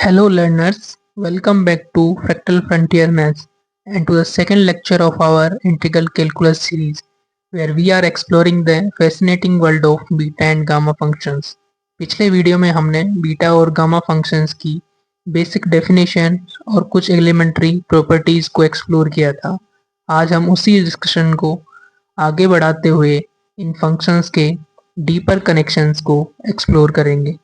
Hello learners, welcome back to Fractal Frontier Maths and to the second lecture of our integral calculus series where we are exploring the fascinating world of beta and gamma functions. पिछले video में हमने beta और gamma functions की basic definition और कुछ elementary properties को explore किया था। आज हम उसी डिस्कशन को आगे बढ़ाते हुए इन फंक्शंस के डीपर कनेक्शंस को एक्सप्लोर करेंगे।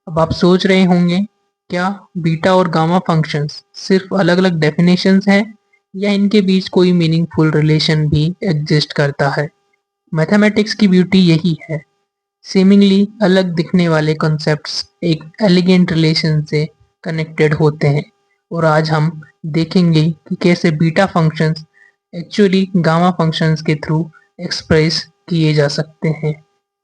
अब आप सोच रहे होंगे, क्या बीटा और गामा फंक्शंस सिर्फ अलग अलग डेफिनेशंस हैं या इनके बीच कोई मीनिंगफुल रिलेशन भी एग्जिस्ट करता है। मैथमेटिक्स की ब्यूटी यही है, सीमिंगली अलग दिखने वाले कॉन्सेप्ट्स एक एलिगेंट रिलेशन से कनेक्टेड होते हैं। और आज हम देखेंगे कि कैसे beta functions actually gamma functions के थ्रू एक्सप्रेस किए जा सकते हैं।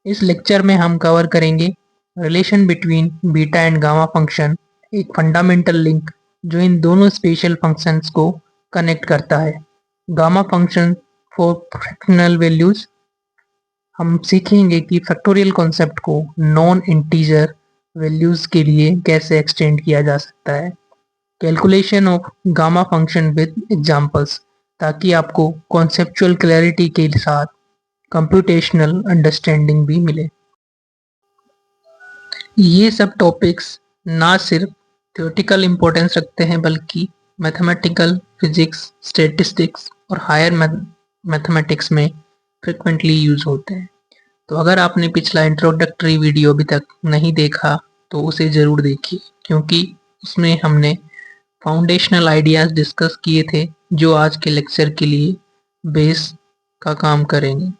इस लेक्चर में हम कवर करेंगे relation between beta and gamma function, एक फंडामेंटल लिंक जो इन दोनों स्पेशल फंक्शंस को कनेक्ट करता है। Gamma function for fractional values, हम सीखेंगे कि फैक्टोरियल कॉन्सेप्ट को नॉन इंटीजर वैल्यूज के लिए कैसे एक्सटेंड किया जा सकता है। Calculation of gamma function with examples, ताकि आपको कॉन्सेप्चुअल क्लैरिटी के साथ कंप्यूटेशनल अंडरस्टैंडिंग भी मिले। ये सब टॉपिक्स ना सिर्फ थ्योरेटिकल इम्पोर्टेंस रखते हैं बल्कि मैथमेटिकल, फिजिक्स, स्टैटिस्टिक्स और हायर मैथमेटिक्स में फ्रिक्वेंटली यूज होते हैं। तो अगर आपने पिछला इंट्रोडक्टरी वीडियो अभी तक नहीं देखा तो उसे ज़रूर देखिए, क्योंकि उसमें हमने फाउंडेशनल आइडियाज़ डिस्कस किए थे जो आज के लेक्चर के लिए बेस का काम करेंगे।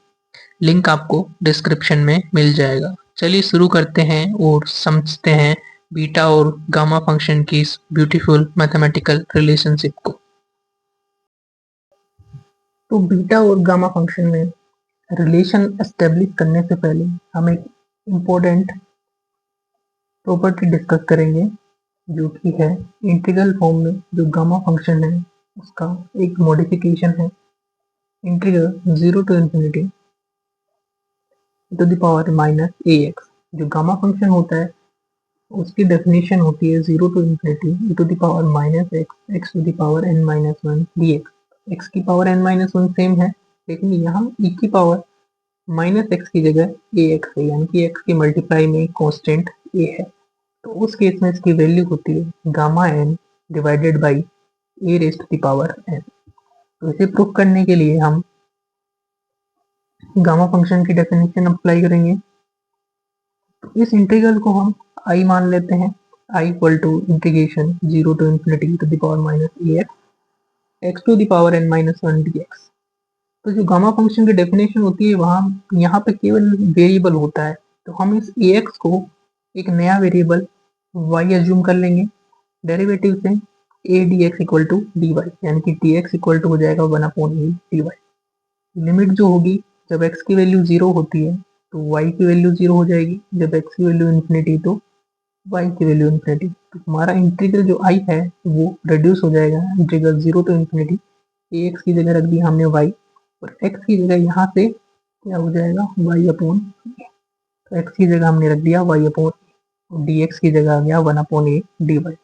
लिंक आपको डिस्क्रिप्शन में मिल जाएगा। चलिए शुरू करते हैं और समझते हैं बीटा और गामा फंक्शन की इस ब्यूटीफुल मैथमेटिकल रिलेशनशिप को। तो बीटा और गामा फंक्शन में रिलेशन एस्टेब्लिश करने से पहले हम एक इम्पोर्टेंट प्रॉपर्टी डिस्कस करेंगे, जो कि है इंटीग्रल फॉर्म में जो गामा फंक्शन है उसका एक मॉडिफिकेशन है, integral 0 to infinity to the power minus a x. जो गामा फंक्शन होता है उसकी डेफिनेशन होती है 0 to infinity e to the power minus x x to the power n minus one d x. X की power n minus one same है, लेकिन यहाँ e की पावर माइनस एक्स की जगह ए एक्स है, यानी कि एक्स की मल्टीप्लाई में कांस्टेंट ए है। तो उस केस में इसकी वैल्यू होती है gamma n divided by a raise to the power n। तो इसे प्रूफ करने के लिए हम गामा फंक्शन की डेफिनेशन अप्लाई करेंगे। तो इस इंटीग्रल को हम आई मान लेते हैं, I equal to integration 0 to infinity to the power minus a x x to the power n minus one d x. तो जो गामा फंक्शन की डेफिनेशन होती है वहाँ यहाँ पे केवल वेरिएबल होता है, तो हम इस ए एक्स को एक नया वेरिएबल वाई एज्यूम कर लेंगे। डेरिवेटिव से a d x equal to d y, यानी कि डी एक्स इक्वल टू हो जाएगा 1/a डी वाई। लिमिट जो होगी जब x की वैल्यू 0 होती है तो y की वैल्यू 0 हो जाएगी, जब x की वैल्यू इन्फिनिटी तो y की वैल्यू इन्फिनिटी। तो हमारा इंटीग्रल जो i है वो रिड्यूस हो जाएगा, integral 0 to infinity A x की जगह रख दिया हमने y, और x की जगह यहाँ से क्या हो जाएगा y अपॉन, तो x की जगह हमने रख दिया y अपॉन, और डी एक्स की जगह आ गया 1/a डी वाई।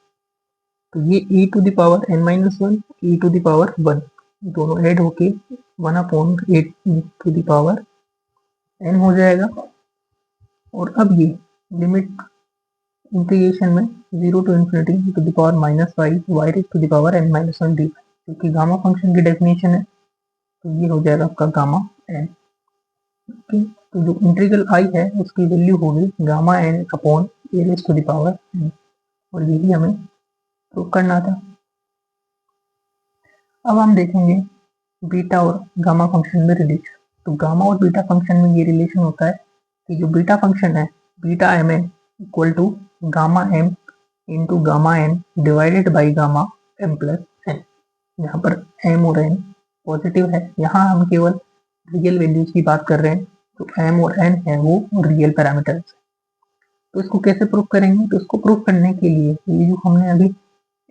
तो ये e to the power n minus one e to the power 1 दोनों ऐड होके 1/8 टू द पावर n हो जाएगा। और अब ये लिमिट इंटीग्रेशन में 0 to infinity to the power minus y y raise to the power n minus one d, क्योंकि gamma function की डेफिनेशन है, तो ये हो जाएगा आपका गामा n। ओके, तो जो इंटीग्रल आई है उसकी वैल्यू होगी gamma n upon a raise to the power n, और यही हमें प्रूव करना था। अब हम देखेंगे बीटा और गामा फंक्शन में रिलेशन। तो गामा और बीटा फंक्शन में ये रिलेशन होता है कि जो बीटा फंक्शन है beta M N equal to gamma M into gamma N divided by gamma M plus N. यहाँ पर एम और एन पॉजिटिव है, यहाँ हम केवल रियल वैल्यूज की बात कर रहे हैं, तो एम और एन है वो रियल पैरामीटर्स। तो इसको कैसे प्रूफ करेंगे? तो इसको प्रूफ करने के लिए ये जो हमने अभी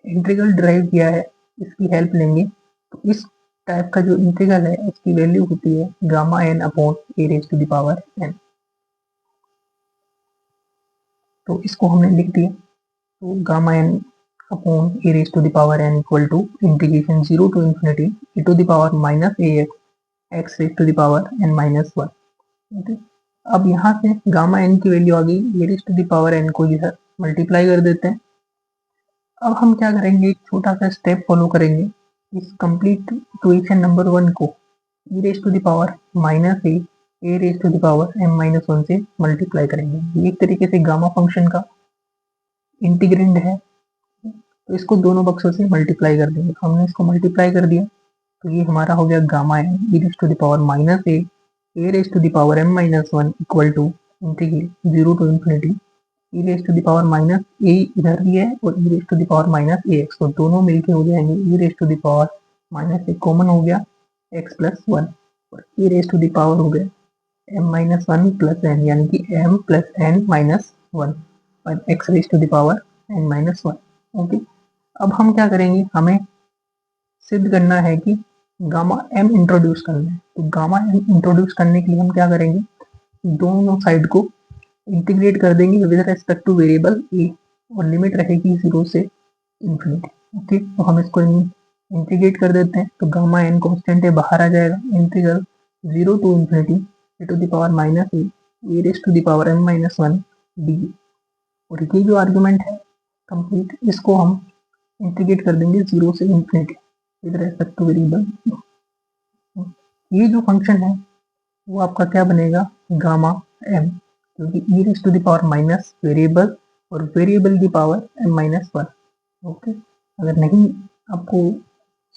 इंटीग्रल डिराइव किया है इसकी हेल्प लेंगे। तो इस टाइप का जो इंटीग्रल है उसकी वैल्यू होती है gamma n upon a raise to the power n. तो इसको हमने लिख दिया, तो gamma n upon a raise to the power n equal to integration 0 to infinity A to the power minus a x raise to the power N minus 1। Okay, अब यहाँ से gamma n की वैल्यू आ गई, a raise to the power n को इधर multiply कर देते हैं। अब हम क्या करेंगे, एक छोटा सा स्टेप फॉलो करेंगे। इस कंप्लीट इक्वेशन नंबर 1 को e raise to the power minus A raise to the power M minus 1 से मल्टीप्लाई करेंगे। ये एक तरीके से गामा फंक्शन का इंटीग्रेंड है, तो इसको दोनों बक्सों से मल्टीप्लाई कर देंगे। हमने इसको मल्टीप्लाई कर दिया तो ये हमारा हो गया gamma n e raise to the power minus A raise to the power M minus 1 equal to integrate 0 to infinity e raise to the power minus a इधर भी है और e raise to the power minus a x, तो दोनों मिलके हो जाएंगे e raise to the power minus a common हो गया एक्स प्लस 1 और e raise to the power हो गया एम माइनस 1 प्लस एन, यानी कि एम प्लस एन माइनस 1 और X raise to the power N minus 1। Okay, अब हम क्या करेंगे, हमें सिद्ध करना है कि गामा एम इंट्रोड्यूस करना है। तो गामा एम इंट्रोड्यूस करने के लिए हम क्या करेंगे, दोनों साइड को इंटीग्रेट कर देंगे विद रेस्पेक्ट टू वेरिएबल ए और लिमिट रहेगी 0 से इंफिनिटी। ओके, तो हम इसको इंटीग्रेट कर देते हैं, तो गामा एन कॉन्स्टेंट है, बाहर आ जाएगा। Integral 0 to infinity A to the power minus A raise to the power M minus 1 D, और ये जो आर्गुमेंट है कंप्लीट, इसको हम इंटीग्रेट कर देंगे 0 से infinity with respect two variable. ये जो फंक्शन है वो आपका क्या बनेगा, गामा एम, क्योंकि e raise to the power minus variable और वेरिएबल की पावर एम माइनस 1। ओके, अगर नहीं आपको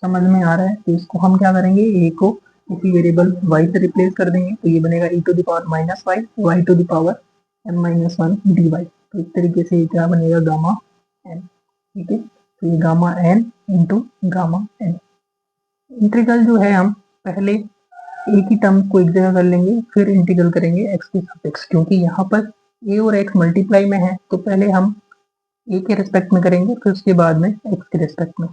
समझ में आ रहा है तो इसको हम क्या करेंगे, ए को इसी वेरिएबल वाई से रिप्लेस कर देंगे, तो ये बनेगा e to the power minus y to the power M minus 1 d y. तो इस तरीके से ये क्या बनेगा, गामा एन। ठीक है, तो ये gamma N into gamma N. Integral जो है हम पहले एक ही टर्म को एक जगह कर लेंगे, फिर इंटीग्रल करेंगे एक्स के सापेक्ष, क्योंकि यहाँ पर ए और एक्स मल्टीप्लाई में है, तो पहले हम ए के रिस्पेक्ट में करेंगे, फिर उसके बाद में एक्स के रिस्पेक्ट में।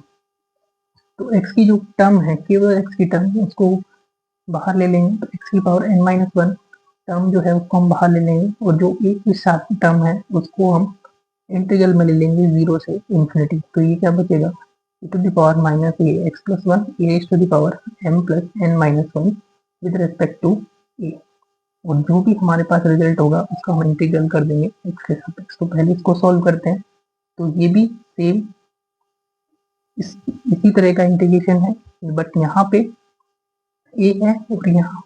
तो एक्स की जो टर्म है, केवल एक्स की टर्म, उसको बाहर ले लेंगे, तो एक्स की पावर एन माइनस 1 टर्म जो है उसको हम बाहर ले लेंगे, और जो ए के साथ टर्म है उसको हम इंटीग्रल में ले लेंगे 0 से इंफिनिटी। तो ये क्या बचेगा, e to the power minus a x plus 1 a raise to the power M plus n minus 1 with respect to a, और जो भी हमारे पास रिजल्ट होगा उसका हम इंटीग्रल कर देंगे एक्स के सापेक्ष। तो पहले इसको सॉल्व करते हैं, तो ये भी सेम इसी तरह का इंटीग्रेशन है, बट यहाँ पे ए है और यहाँ,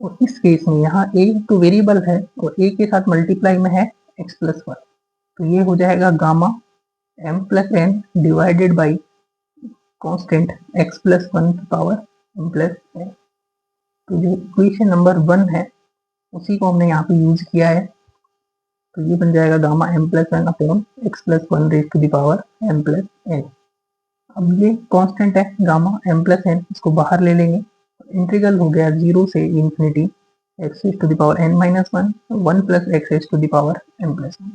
और इस केस में यहाँ ए तो वेरिएबल है और ए के साथ मल्टीप्लाई में है एक्स प्लस 1, तो ये हो जाएगा gamma M plus N divided by constant X plus 1 की पावर एम प्लस एन। तो जो इक्वेशन नंबर 1 है उसी को हमने यहाँ पे यूज किया है, तो ये बन जाएगा gamma M plus N upon X plus 1 raise to the power M plus N. अब ये कांस्टेंट है गामा एम प्लस एन, इसको बाहर ले लेंगे, इंटीग्रल हो गया 0 से infinity X raise to the power N minus 1 plus X raise to the power M plus 1,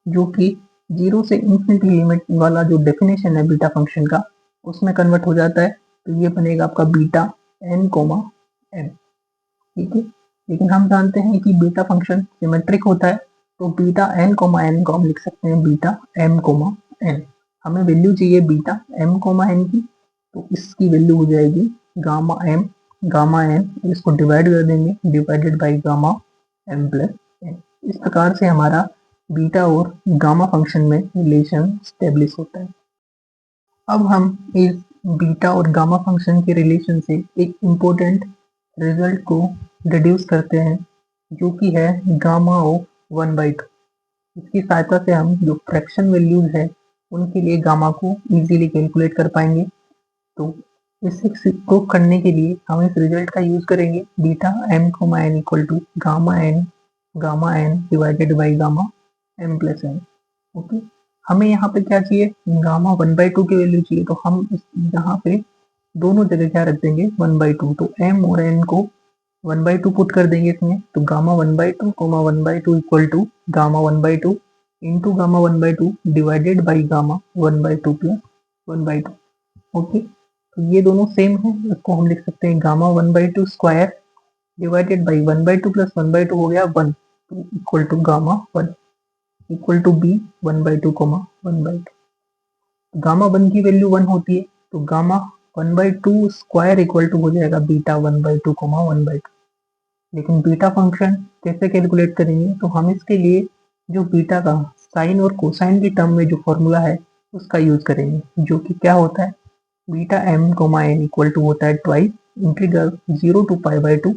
जो कि 0 से इंफिनिटी लिमिट वाला जो डेफिनेशन है बीटा फंक्शन का, उसमें कन्वर्ट हो जाता है। तो ये बनेगा आपका बीटा एन कोमा एम। ठीक है, लेकिन हम जानते हैं कि बीटा फंक्शन सिमेट्रिक होता है, तो बीटा एन कोमा एन को हम लिख सकते हैं बीटा एम कोमा एन। हमें वैल्यू चाहिए बीटा एम कोमा एन की, तो इसकी वैल्यू हो जाएगी गामा एन, इसको डिवाइड कर देंगे, divided by gamma M plus N. इस प्रकार से हमारा बीटा और गामा फंक्शन में रिलेशन स्टेब्लिश होता है। अब हम इस बीटा और गामा फंक्शन के रिलेशन से एक इम्पोर्टेंट रिजल्ट को डिड्यूस करते हैं, जो कि है गामा ऑफ 1/2। इसकी सहायता से हम जो फ्रैक्शन वैल्यूज है उनके लिए गामा को इजीली कैलकुलेट कर पाएंगे। तो इस को करने के लिए हम इस रिजल्ट का यूज करेंगे, beta M comma N equal to gamma N divided by gamma M plus N. Okay, हमें यहाँ पे क्या चाहिए, गामा 1/2 की वैल्यू चाहिए, तो हम यहाँ पे दोनों जगह क्या रख देंगे 1/2, तो एम और एन को 1/2 पुट कर देंगे इसमें, तो gamma 1/2 comma 1/2 equal to gamma 1/2 into gamma 1/2 divided by gamma 1/2 plus 1/2। Okay, तो ये दोनों सेम है, इसको हम लिख सकते हैं gamma 1/2 square divided by 1/2 plus 1/2 हो गया 1, तो equal to gamma 1। Equal to B 1/2 comma 1/2। Gamma 1 की वैल्यू 1 होती है, तो गामा 1/2 स्क्वायर इक्वल टू हो जाएगा बीटा 1/2 कोमा 1/2। लेकिन बीटा फंक्शन कैसे कैलकुलेट करेंगे, तो हम इसके लिए जो बीटा का साइन और कोसाइन की टर्म में जो फॉर्मूला है उसका यूज करेंगे, जो कि क्या होता है, beta M comma N equal to होता है twice integral 0 to pi by 2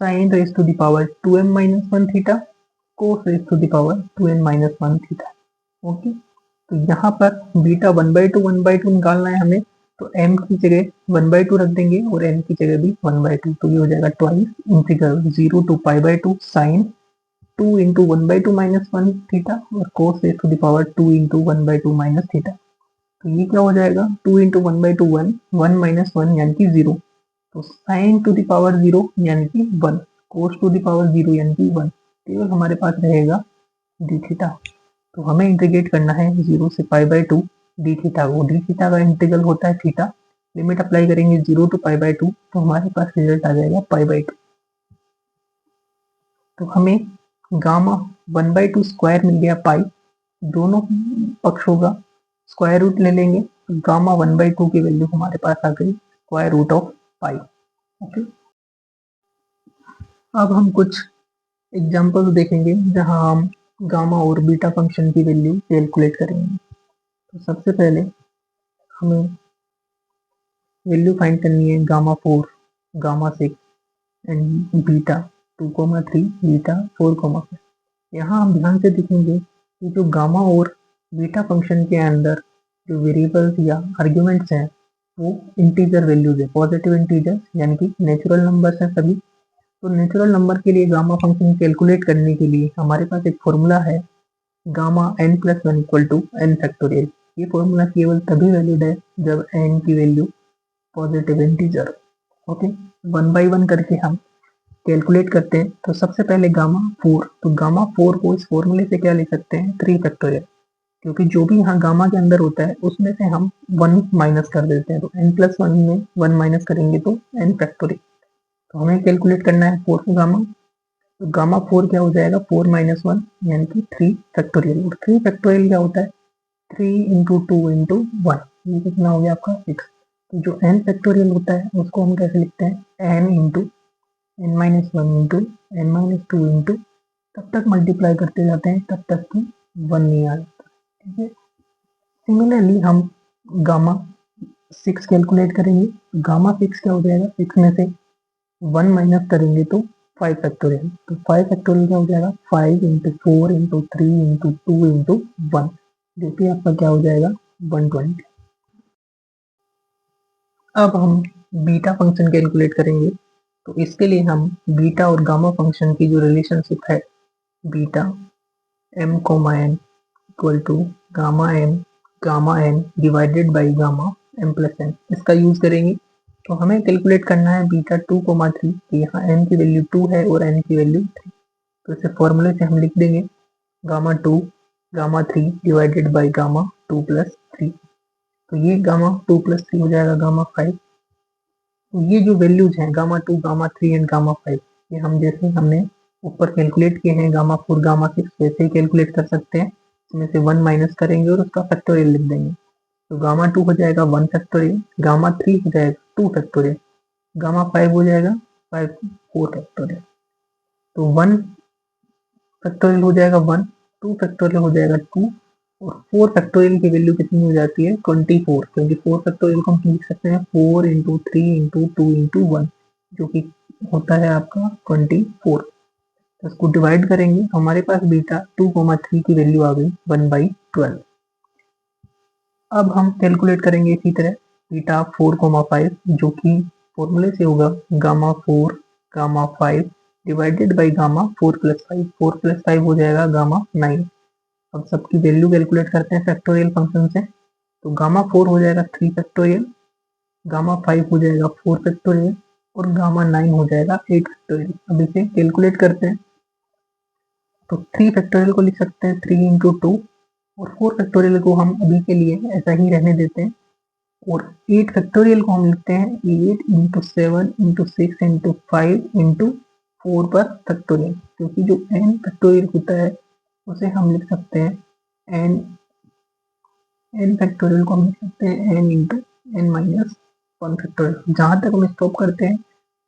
sine raise to the power 2m minus 1 theta cos raise to the power 2n minus 1 theta. Okay, तो यहाँ पर बीटा 1/2 निकालना है हमें, तो m की जगह 1/2 रख देंगे और n की जगह भी 1/2, तो ये हो जाएगा twice integral 0 to pi by 2 sine 2 into 1/2 minus 1 theta और cos raise to the power 2 into 1/2 minus theta. तो ये क्या हो जाएगा, 2 इंटू 1/2 1, 1 माइनस 1 यानी कि 0, तो साइन टू द पावर 0 यानी कि 1, कोस टू द पावर 0 यानी कि 1, केवल हमारे पास रहेगा डी थीटा। तो हमें इंटीग्रेट करना है 0 से पाई बाई 2 डी थीटा को, डी थीटा का इंटीग्रल होता है थीटा, लिमिट अप्लाई करेंगे 0 टू पाई बाई 2, तो हमारे पास रिजल्ट आ जाएगा पाई बाई 2। तो हमें गामा 1/2 स्क्वायर मिल गया पाई, दोनों पक्षों का स्क्वायर रूट ले लेंगे, तो गामा 1/2 की वैल्यू हमारे पास आ गई square root of pi. Okay, अब हम कुछ एग्जांपल्स देखेंगे जहां हम गामा और बीटा फंक्शन की वैल्यू कैलकुलेट करेंगे। तो सबसे पहले हमें वैल्यू फाइंड करनी है gamma 4, gamma 6 and beta 2,3, beta 4,5। यहाँ हम ध्यान से देखेंगे कि जो गामा और बीटा फंक्शन के अंदर जो वेरिएबल्स या आर्ग्यूमेंट्स हैं वो इंटीजर वैल्यूज है, पॉजिटिव इंटीजर यानी कि नेचुरल नंबर्स हैं सभी। तो नेचुरल नंबर के लिए गामा फंक्शन कैलकुलेट करने के लिए हमारे पास एक फॉर्मूला है gamma n plus 1 equal to n factorial. ये फॉर्मूला केवल तभी वैलिड है जब n की वैल्यू पॉजिटिव इंटीजर। ओके, 1/1 करके हम कैलकुलेट करते हैं। तो सबसे पहले गामा 4, तो गामा 4 को इस फॉर्मूले से क्या लिख सकते हैं, 3 फैक्टोरियल, क्योंकि जो भी यहाँ गामा के अंदर होता है उसमें से हम 1 माइनस कर देते हैं, तो n प्लस 1 में 1 माइनस करेंगे तो n फैक्टोरियल। तो हमें कैलकुलेट करना है 4 को गामा, तो गामा 4 क्या हो जाएगा, 4 माइनस 1 यानी कि 3 फैक्टोरियल, और 3 फैक्टोरियल क्या होता है, 3 इंटू 2 इंटू 1, ये कितना हो गया आपका 6। तो जो n फैक्टोरियल होता है उसको हम कैसे लिखते हैं, n into n minus 1 into n minus 2 into, तब तक मल्टीप्लाई करते जाते हैं तब तक कि 1 नहीं आ जाता। ठीक है, सिमिलरली हम गामा 6 कैलकुलेट करेंगे, गामा 6 क्या हो जाएगा, 6 में से 1 माइनस करेंगे तो 5 फैक्टोरियल, तो 5 फैक्टोरियल क्या हो जाएगा, 5 इंटू 4 इंटू 3 इंटू 2 इंटू 1, जो कि आपका क्या हो जाएगा 120। अब हम बीटा फंक्शन कैलकुलेट करेंगे, तो इसके लिए हम बीटा और गामा फंक्शन की जो रिलेशनशिप है, beta m comma n equal to gamma n divided by gamma m plus n, इसका यूज करेंगे। तो हमें कैलकुलेट करना है बीटा 2,3, तो यहाँ n की वैल्यू 2 है और n की वैल्यू 3, तो इसे फॉर्मूले से हम लिख देंगे gamma 2 gamma 3 divided by gamma 2 plus 3, तो ये गामा 2 प्लस 3 हो जाएगा गामा 5। तो ये जो वैल्यूज हैं गामा 2 गामा 3 एंड गामा 5, ये हम जैसे हमने ऊपर कैलकुलेट किए हैं गामा 4 गामा 6, वैसे ही कैलकुलेट कर सकते हैं। इसमें से 1 माइनस करेंगे और उसका फैक्टोरियल लिख देंगे, तो गामा 2 हो जाएगा 1 फैक्टोरियल, गामा 3 हो जाएगा 2 फैक्टोरियल, गामा 5 हो जाएगा 4 फैक्टोरियल। तो 1 फैक्टोरियल हो जाएगा 1, 2 फैक्टोरियल हो जाएगा 2, और 4 फैक्टोरियल की वैल्यू कितनी हो जाती है 24, क्योंकि 4 फैक्टोरियल को हम लिख सकते हैं 4 इंटू 3 इंटू 2 इंटू 1, जो कि होता है आपका 24। तो इसको डिवाइड करेंगे, हमारे पास बीटा 2,3 की वैल्यू आ गई 1/12। अब हम कैलकुलेट करेंगे इसी तरह बीटा 4,5, जो कि फॉर्मूले से होगा gamma 4 gamma 5 divided by gamma 4 plus 5, 4 plus 5 हो जाएगा गामा 9। अब सबकी वैल्यू कैलकुलेट करते हैं फैक्टोरियल फंक्शन से, तो गामा 4 हो जाएगा 3 फैक्टोरियल, गामा 5 हो जाएगा 4 फैक्टोरियल और गामा 9 हो जाएगा 8 फैक्टोरियल। अब इसे कैलकुलेट करते हैं, तो 3 फैक्टोरियल को लिख सकते हैं 3 इंटू 2, और 4 फैक्टोरियल को हम अभी के लिए ऐसा ही रहने देते हैं, और 8 फैक्टोरियल को हम लिखते हैं 8 इंटू 7 इंटू 6 इंटू 5 इंटू 4 पर फैक्टोरियल, क्योंकि जो n फैक्टोरियल होता है उसे हम लिख सकते हैं एन एन फैक्टोरियल को हम लिख सकते हैं N into N minus one factorial. जहाँ तक हम स्टॉप करते हैं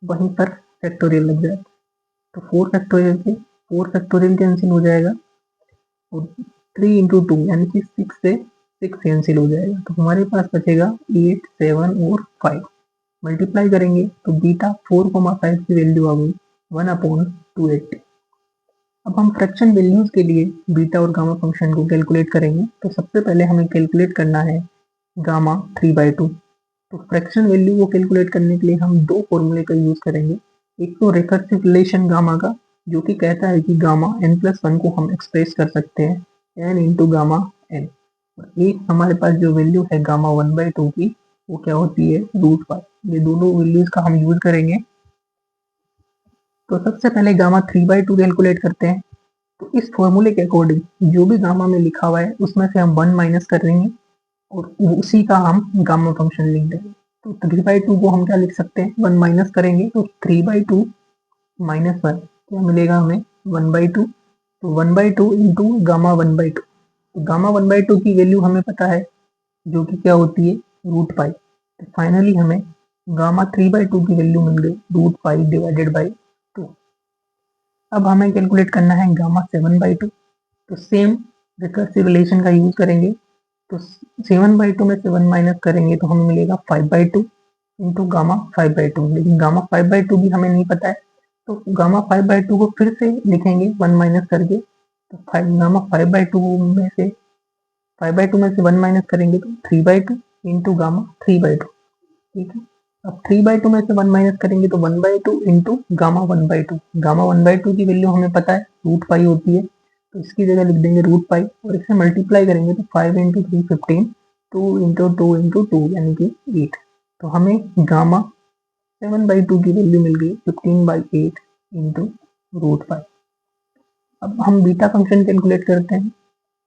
वहीं पर फैक्टोरियल लग जाए। तो फोर फैक्टोरियल कैंसिल हो जाएगा और 3 इंटू टू यानी कि 6 से 6 कैंसिल हो जाएगा। तो हमारे पास बचेगा 8, 7 और 5। मल्टीप्लाई करेंगे तो बीटा 4,5 की वैल्यू आ गई 1/280। अब हम फ्रैक्शन वैल्यूज के लिए बीटा और गामा फंक्शन को कैलकुलेट करेंगे। तो सबसे पहले हमें कैलकुलेट करना है गामा 3/2। तो फ्रैक्शन वैल्यू को कैलकुलेट करने के लिए हम दो फॉर्मूले का यूज करेंगे। एक तो रिकर्सिव रिलेशन गामा का, जो कि कहता है कि गामा n+1 को हम एक्सप्रेस कर सकते हैं n इंटू गामा n। एक हमारे पास जो वैल्यू है गामा 1/2 की, वो क्या होती है √5। ये दोनों वैल्यूज का हम यूज करेंगे। तो सबसे पहले गामा 3/2 कैलकुलेट करते हैं। तो इस फॉर्मूले के अकॉर्डिंग जो भी गामा में लिखा हुआ है उसमें से हम 1 माइनस कर देंगे और उसी का हम गामा फंक्शन लिख देंगे। तो 3/2 को हम क्या लिख सकते हैं 1 माइनस करेंगे तो 3/2 माइनस 1 क्या मिलेगा हमें 1/2। तो 1/2 इंटू गामा 1/2। तो गामा 1/2 की वैल्यू हमें पता है जो कि क्या होती है √5। तो फाइनली हमें गामा 3/2 की वैल्यू मिल गई √5 डिवाइडेड बाई 2। अब हमें कैलकुलेट करना है गामा 7/2। तो सेम रिकर्सिव रिलेशन का यूज करेंगे। तो 7/2 में से 1 माइनस करेंगे तो हमें मिलेगा 5/2 इंटू गामा 5/2। लेकिन गामा 5/2 भी हमें नहीं पता है, तो गामा 5/2 को फिर से लिखेंगे 1 माइनस करके। तो गामा 5/2 में से 1 माइनस करेंगे तो 3/2 इंटू गामा 3/2। ठीक है, अब 3/2 में से 1 माइनस करेंगे तो 1/2 इंटू गामा 1/2। गामा 1/2 की वैल्यू हमें पता है √5 होती है, तो इसकी जगह लिख देंगे √5 और इसे मल्टीप्लाई करेंगे तो 5 इंटू 3 15, 2 इंटू 2 इंटू 2 यानी कि 8। तो हमें गामा 7/2 की वैल्यू मिल गई 15/8 इंटू √5। अब हम बीटा फंक्शन कैलकुलेट करते हैं।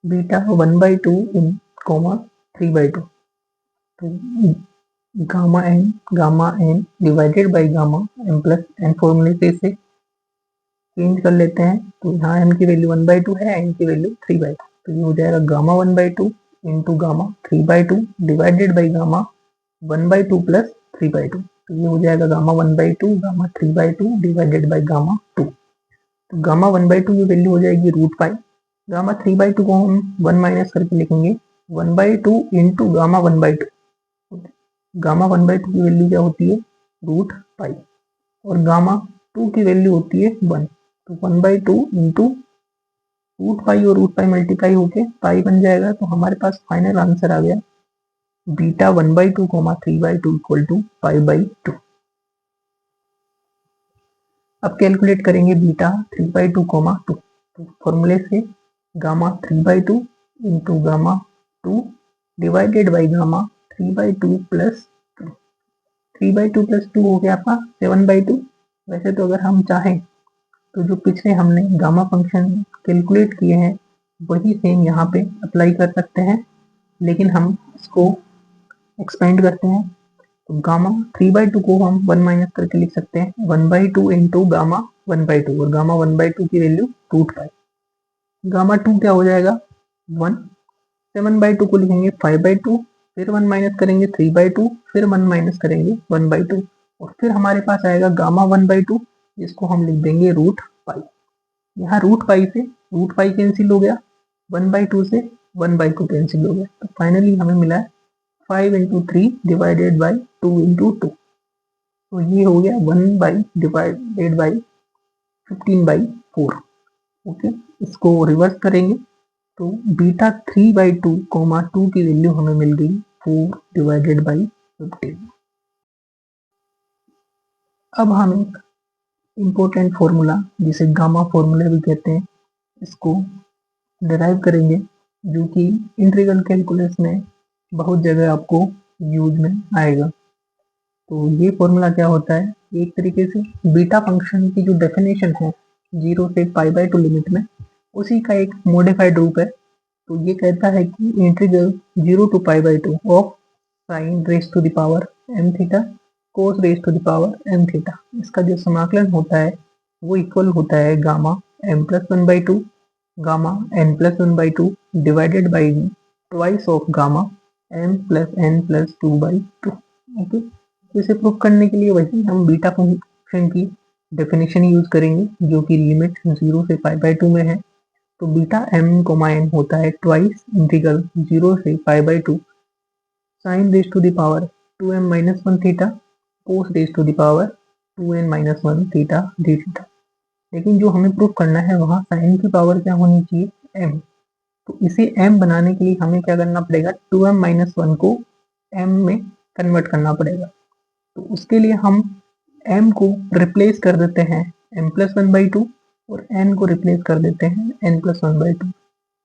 बीटा 1/2 इन कॉमा 3/2। तो gamma N divided by gamma M plus N फॉर्मूले से इसे चेंज कर लेते हैं। तो यहाँ एन की वैल्यू 1/2 है, एन की वैल्यू 3/2। तो ये हो जाएगा gamma 1/2 into gamma 3/2 divided by gamma 1/2 plus 3/2। तो ये हो जाएगा gamma 1/2 gamma 3/2 divided by gamma 2। तो गामा 1/2 की वैल्यू हो जाएगी √5। गामा 3/2 को हम 1 माइनस करके लिखेंगे 1/2 इंटू गामा 1/2। गामा 1/2 की वैल्यू क्या होती है √5 और गामा 2 की वैल्यू होती है 1। तो 1/2 इंटू √5 और √5 मल्टीप्लाई होके पाई बन जाएगा। तो हमारे पास फाइनल आंसर आ गया बीटा 1/2 3/2 इक्वल टू 5/2। अब कैलकुलेट करेंगे बीटा 3/2 2। तो फॉर्मूले से gamma 3/2 into gamma 2 divided by gamma 3/2 plus 3/2 plus 2 हो गया आपका 7/2। वैसे तो अगर हम चाहें तो जो पिछले हमने गामा फंक्शन कैलकुलेट किए हैं वही सेम यहाँ पे अप्लाई कर सकते हैं, लेकिन हम इसको एक्सपेंड करते हैं। तो गामा 3/2 को हम 1 माइनस करके लिख सकते हैं 1/2 इंटू गामा 1/2 और गामा 1/2 की वैल्यू √5। गामा 2 क्या हो जाएगा 1। 7/2 को लिखेंगे 5/2, फिर 1 माइनस करेंगे 3/2, फिर 1 माइनस करेंगे 1/2 और फिर हमारे पास आएगा गामा 1/2, जिसको हम लिख देंगे √5। यहाँ √5 से √5 कैंसिल हो गया, 1/2 से 1/2 कैंसिल हो गया। तो फाइनली हमें मिला है 5 इंटू 3 डिवाइडेड बाई 2 इंटू 2। तो ये हो गया 1 बाई डिवाइडेड बाई 15/4। ओके, इसको रिवर्स करेंगे तो बीटा 3/2 2 की वैल्यू हमें मिल गई 4 डिवाइडेड बाई 15। अब हम एक इम्पोर्टेंट फॉर्मूला जिसे गामा फॉर्मूला भी कहते हैं इसको डिराइव करेंगे, जो कि इंटीग्रल कैलकुलस में बहुत जगह आपको यूज में आएगा। तो ये फॉर्मूला क्या होता है, एक तरीके से बीटा फंक्शन की जो डेफिनेशन है 0 से π/2 लिमिट में, उसी का एक मॉडिफाइड रूप है। तो ये कहता है कि integral 0 to π/2 of sine raise to the power m theta cos raise to the power m theta, इसका जो समाकलन होता है वो इक्वल होता है gamma m+1/2 gamma n plus 1/2 divided by twice of gamma m plus n plus 2/2। Okay, तो इसे प्रूव करने के लिए वही हम बीटा फंक्शन की डेफिनेशन यूज करेंगे जो कि लिमिट 0 से π/2 में है। तो बीटा m कोमा n होता है ट्वाइस इंटीग्रल 0 से π/2 sine raise to the power 2m minus 1 theta cos raise to the power 2n minus 1 theta d theta. लेकिन जो हमें प्रूफ करना है वहाँ साइन की पावर क्या होनी चाहिए, m। तो इसे m बनाने के लिए हमें क्या करना पड़ेगा, 2m माइनस 1 को m में कन्वर्ट करना पड़ेगा। तो उसके लिए हम m को रिप्लेस कर देते हैं m प्लस 1/2 और n को रिप्लेस कर देते हैं n प्लस 1/2।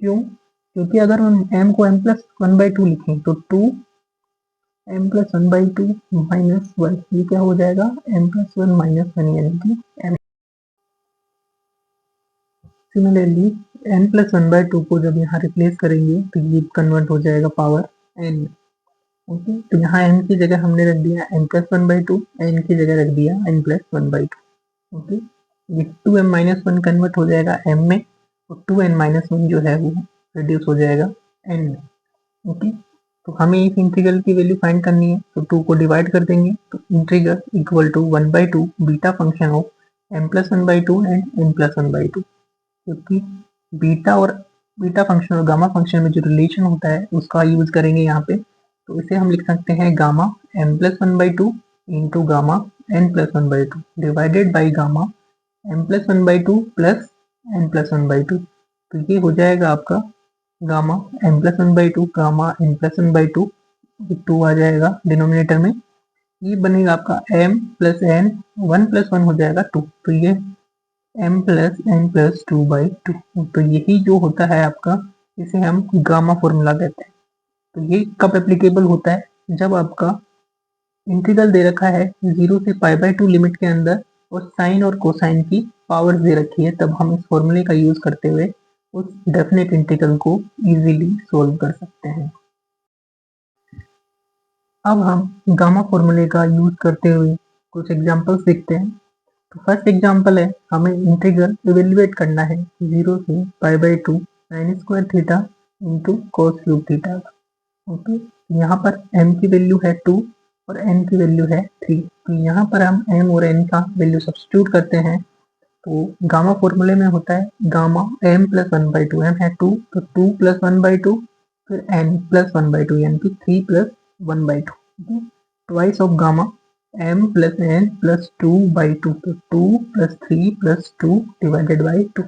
क्यों? क्योंकि अगर हम m को m प्लस 1/2 लिखें तो 2m प्लस 1/2 माइनस 1, ये क्या हो जाएगा m प्लस 1 माइनस 1 यानी कि m। सिमिलरली n प्लस 1/2 को जब यहाँ रिप्लेस करेंगे तो ये कन्वर्ट हो जाएगा पावर n। ओके, तो यहाँ n की जगह हमने रख दिया n प्लस 1/2, n की जगह रख दिया n प्लस 1/2। ओके, ये 2m माइनस 1 कन्वर्ट हो जाएगा m में और 2n माइनस 1 जो है वो रिड्यूस हो जाएगा n में। ओके, तो हमें इस इंटीग्रल की वैल्यू फाइंड करनी है, तो 2 को डिवाइड कर देंगे तो integral equal to 1/2 beta function of m plus 1/2 and n plus 1/2। क्योंकि बीटा और बीटा फंक्शन और गामा फंक्शन में जो रिलेशन होता है उसका यूज करेंगे यहाँ पे। तो इसे हम लिख सकते हैं gamma m plus 1/2 into gamma n plus 1/2 divided by gamma m plus 1/2 plus n plus 1/2। तो ये हो जाएगा आपका gamma m plus 1/2 gamma n plus 1/2, 2 आ जाएगा डिनोमिनेटर में। ये बनेगा आपका m प्लस n, 1 प्लस 1 हो जाएगा 2, तो ये m प्लस n प्लस 2/2। तो यही जो होता है आपका, इसे हम गामा फॉर्मूला कहते हैं। तो ये कब एप्लीकेबल होता है, जब आपका इंटीग्रल दे रखा है 0 से π/2 लिमिट के अंदर और साइन और कोसाइन की पावर दे रखी है, तब हम इस फॉर्मूले का यूज करते हुए उस डेफिनेट इंटीग्रल को इजीली सोल्व कर सकते हैं। अब हम गामा फॉर्मूले का यूज करते हुए कुछ एग्जांपल्स देखते हैं। तो फर्स्ट एग्जांपल है, हमें इंटीग्रल इवेल्युएट करना है 0 से π/2 sin square theta into cos cube theta. Okay, यहाँ पर m की वैल्यू है 2 और n की वैल्यू है 3। तो यहाँ पर हम m और n का वैल्यू सब्स्टिट्यूट करते हैं। तो गामा फॉर्मूले में होता है गामा m प्लस 1/2, m है 2 तो 2 प्लस 1/2 फिर n प्लस 1/2 यानी कि 3 plus 1/2। Twice of gamma m plus n plus 2/2, तो 2 प्लस 3 प्लस 2 डिवाइडेड बाई 2।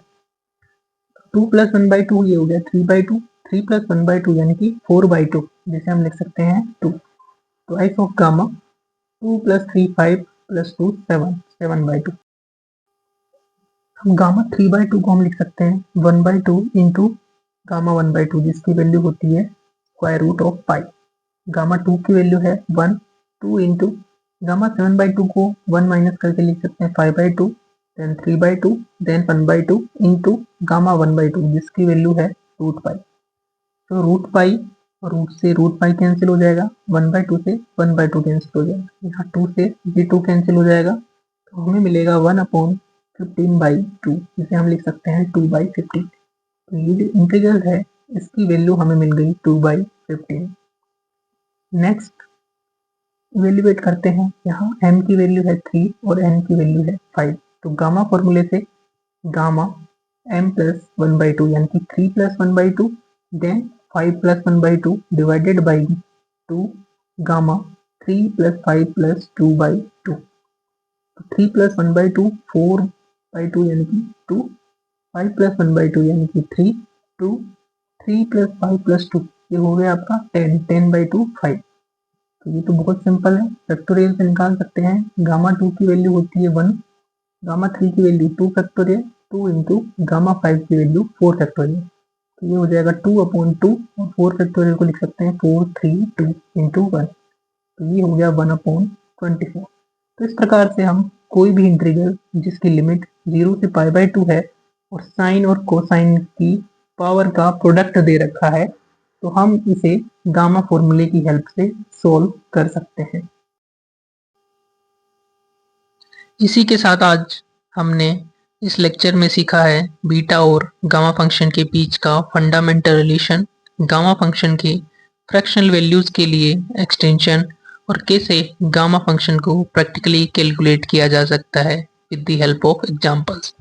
2 प्लस 1/2 ये हो गया 3/2, 3 प्लस 1/2 यानी कि 4/2, जिसे हम लिख सकते हैं 2। Twice of gamma 2 plus 3 5 plus 2 7, 7/2। हम गामा 3/2 को हम लिख सकते हैं 1/2 इंटू गामा 1/2, जिसकी वैल्यू होती है square root of pi. Gamma 2 की वैल्यू है 1, 2 इंटू गामा 7/2 को 1 माइनस करके लिख सकते हैं 5/2, देन 3/2, देन 1/2 इंटू गामा 1/2 जिसकी वैल्यू है रूट पाई। तो रूट पाई और रूट से रूट पाई कैंसिल हो जाएगा, 1/2 से 1/2 कैंसिल हो जाएगा, यहाँ 2 से ये 2 कैंसिल हो जाएगा, तो हमें मिलेगा 1/15/2, जिसे हम लिख सकते हैं 2/15। तो ये जो इंटीग्रल है इसकी वैल्यू हमें मिल गई 2/15। नेक्स्ट इवेल्युएट करते हैं, यहाँ m की वैल्यू है 3 और n की वैल्यू है 5। तो गामा फॉर्मूले से गामा m प्लस 1/2 यानी कि 3 प्लस 1/2 देन 5 प्लस 1/2 डिवाइडेड बाई 2 गामा 3 प्लस 5 प्लस 2/2। तो 3 प्लस 1/2 4/2 यानी कि 2, 5 प्लस 1/2 यानी कि 3, 2, 3 प्लस 5 प्लस 2, ये हो गया आपका 10, 10/2 5। तो ये तो बहुत सिंपल है, फैक्टोरियल से निकाल सकते हैं। गामा 2 की वैल्यू होती है 1, गामा 3 की वैल्यू 2 फैक्टोरियल 2 इंटू गामा 5 की वैल्यू 4 फैक्टोरियल। तो ये हो जाएगा 2/2 और 4 फैक्टोरियल को लिख सकते हैं 4 3 2 इंटू 1, तो ये हो गया 1/24। तो इस प्रकार से हम कोई भी इंटीग्रल जिसकी लिमिट 0 से π/2 है और साइन और कोसाइन की पावर का प्रोडक्ट दे रखा है, तो हम इसे गामा फॉर्मूले की हेल्प से सोल्व कर सकते हैं। इसी के साथ आज हमने इस लेक्चर में सीखा है बीटा और गामा फंक्शन के बीच का फंडामेंटल रिलेशन, गामा फंक्शन के फ्रैक्शनल वैल्यूज के लिए एक्सटेंशन और कैसे गामा फंक्शन को प्रैक्टिकली कैलकुलेट किया जा सकता है with the help of examples.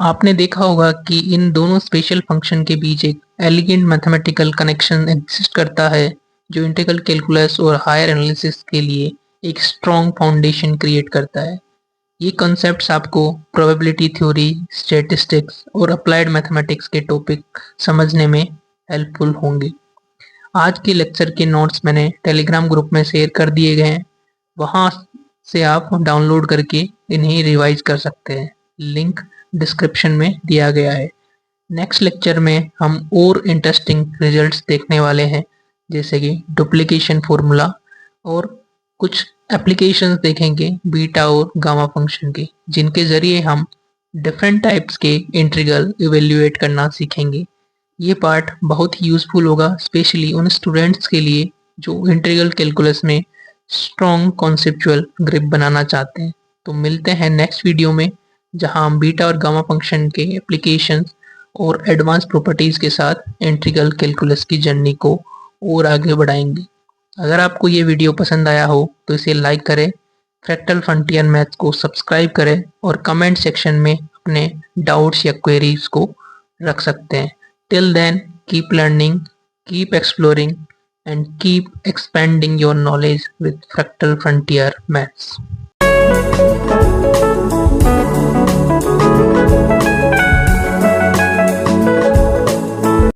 आपने देखा होगा कि इन दोनों स्पेशल फंक्शन के बीच एक एलिगेंट मैथमेटिकल कनेक्शन एग्जिस्ट करता है जो इंटीग्रल कैलकुलस और हायर एनालिसिस के लिए एक स्ट्रॉन्ग फाउंडेशन क्रिएट करता है। ये कॉन्सेप्ट्स आपको प्रोबेबिलिटी थ्योरी, स्टैटिस्टिक्स और अप्लाइड मैथमेटिक्स के टॉपिक समझने में हेल्पफुल होंगे। आज के लेक्चर के नोट्स मैंने टेलीग्राम ग्रुप में शेयर कर दिए गए हैं, वहाँ से आप डाउनलोड करके इन्हें रिवाइज कर सकते हैं। लिंक डिस्क्रिप्शन में दिया गया है। नेक्स्ट लेक्चर में हम और इंटरेस्टिंग रिजल्ट्स देखने वाले हैं, जैसे कि डुप्लीकेशन फॉर्मूला और कुछ एप्लीकेशंस देखेंगे बीटा और गामा फंक्शन के, जिनके जरिए हम डिफरेंट टाइप्स के इंटीग्रल इवेल्युएट करना सीखेंगे। ये पार्ट बहुत ही यूजफुल होगा, स्पेशली उन स्टूडेंट्स के लिए जो इंटीग्रल कैलकुलस में स्ट्रॉन्ग कॉन्सेप्चुअल ग्रिप बनाना चाहते हैं। तो मिलते हैं नेक्स्ट वीडियो में, जहां हम बीटा और गामा फंक्शन के एप्लीकेशंस और एडवांस प्रॉपर्टीज के साथ इंटीग्रल कैलकुलस की जर्नी को और आगे बढ़ाएंगे। अगर आपको ये वीडियो पसंद आया हो तो इसे लाइक करें, फ्रैक्टल फ्रंटियर मैथ्स को सब्सक्राइब करें और कमेंट सेक्शन में अपने डाउट्स या क्वेरीज को रख सकते हैं। Till then, keep learning, keep exploring and keep expanding your knowledge with Fractal Frontier Maths.